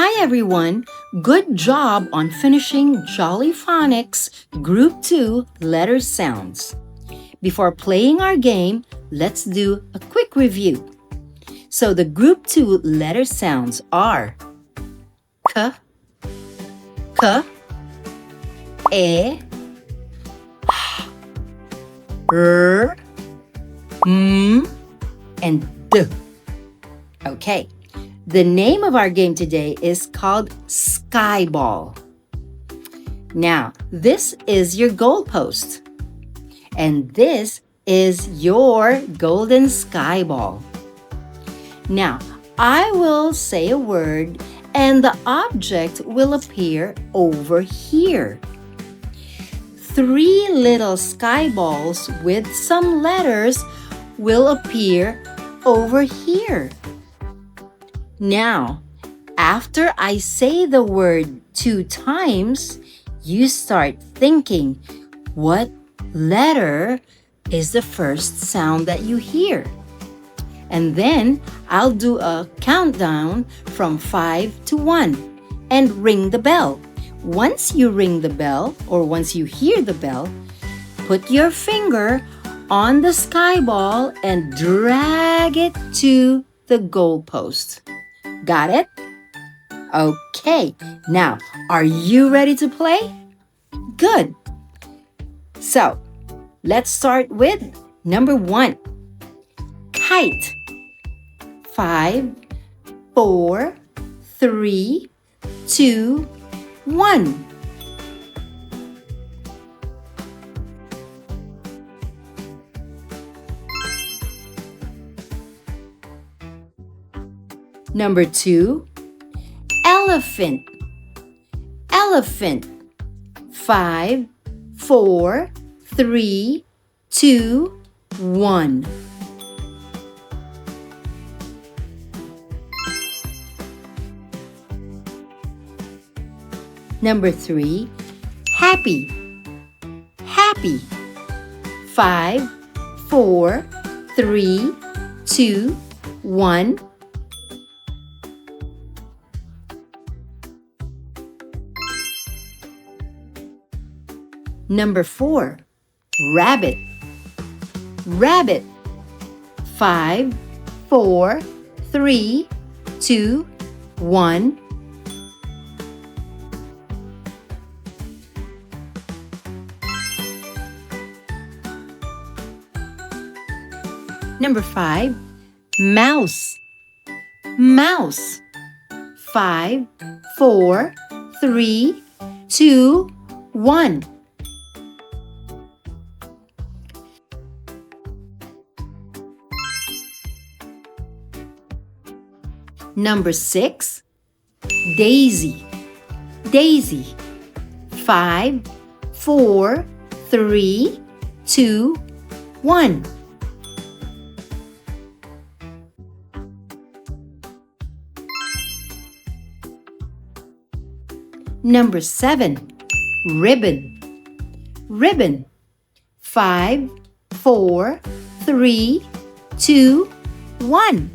Hi everyone! Good job on finishing Jolly Phonics Group 2 letter sounds. Before playing our game, let's do a quick review. So the Group 2 letter sounds are K, K, E, R, M, and D. Okay. The name of our game today is called Skyball. Now, this is your goalpost. And this is your golden skyball. Now, I will say a word and the object will appear over here. 3 little skyballs with some letters will appear over here. Now, after I say the word 2 times, you start thinking, what letter is the first sound that you hear? And then I'll do a countdown from 5 to 1 and ring the bell. Once you ring the bell, or once you hear the bell, put your finger on the skyball and drag it to the goalpost. Got it? Okay, now, are you ready to play? Good. So, let's start with number 1. Kite. 5, 4, 3, 2, 1. Number 2, elephant. Elephant. 5, 4, 3, 2, 1. Number 3, happy. Happy. 5, 4, 3, 2, 1. Number 4, rabbit. Rabbit. 5, 4, 3, 2, 1. Number 5, mouse. Mouse. 5, 4, 3, 2, 1. Number 6, daisy. Daisy. 5, 4, 3, 2, 1. Number 7, ribbon. Ribbon. 5, 4, 3, 2, 1.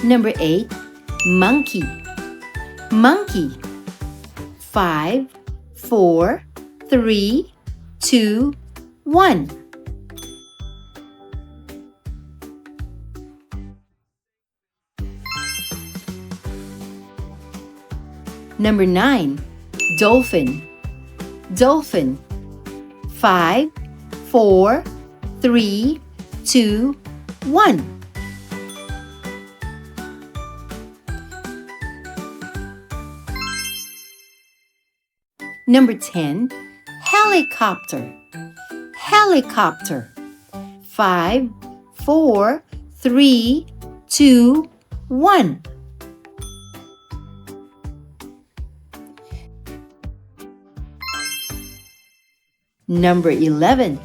Number 8, monkey. Monkey. 5, 4, 3, 2, 1. Number 9, dolphin. Dolphin. 5, 4, 3, 2, 1. Number 10, helicopter. Helicopter. 5, 4, 3, 2, 1. Number 11,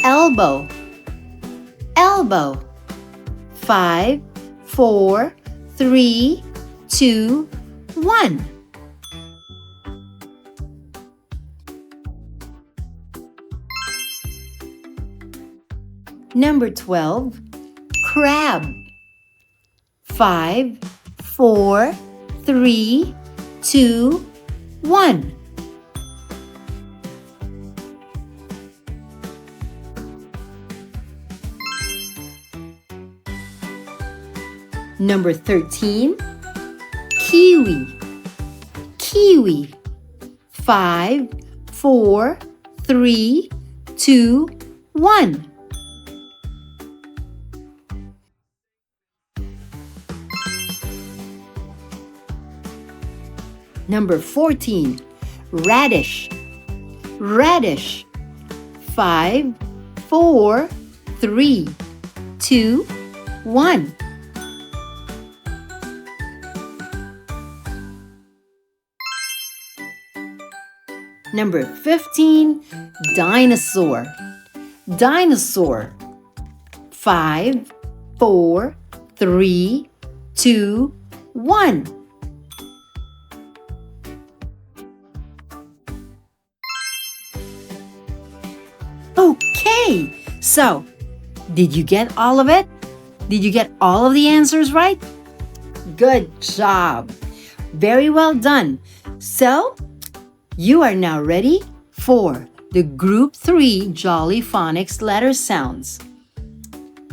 elbow. Elbow. 5, 4, 3, 2, 1. Number 12, crab. 5, 4, 3, 2, 1. Number 13, kiwi. Kiwi. 5, 4, 3, 2, 1. Number 14, radish. Radish. 5, 4, 3, 2, 1. Number 15, dinosaur. Dinosaur. 5, 4, 3, 2, 1. Okay, so did you get all of it? Did you get all of the answers right? Good job. Very well done. So, you are now ready for the Group 3 Jolly Phonics letter sounds.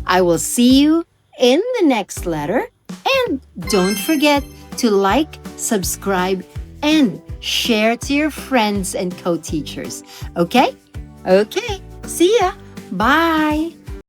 I will see you in the next letter. And don't forget to like, subscribe, and share to your friends and co-teachers. Okay? Okay. See ya. Bye.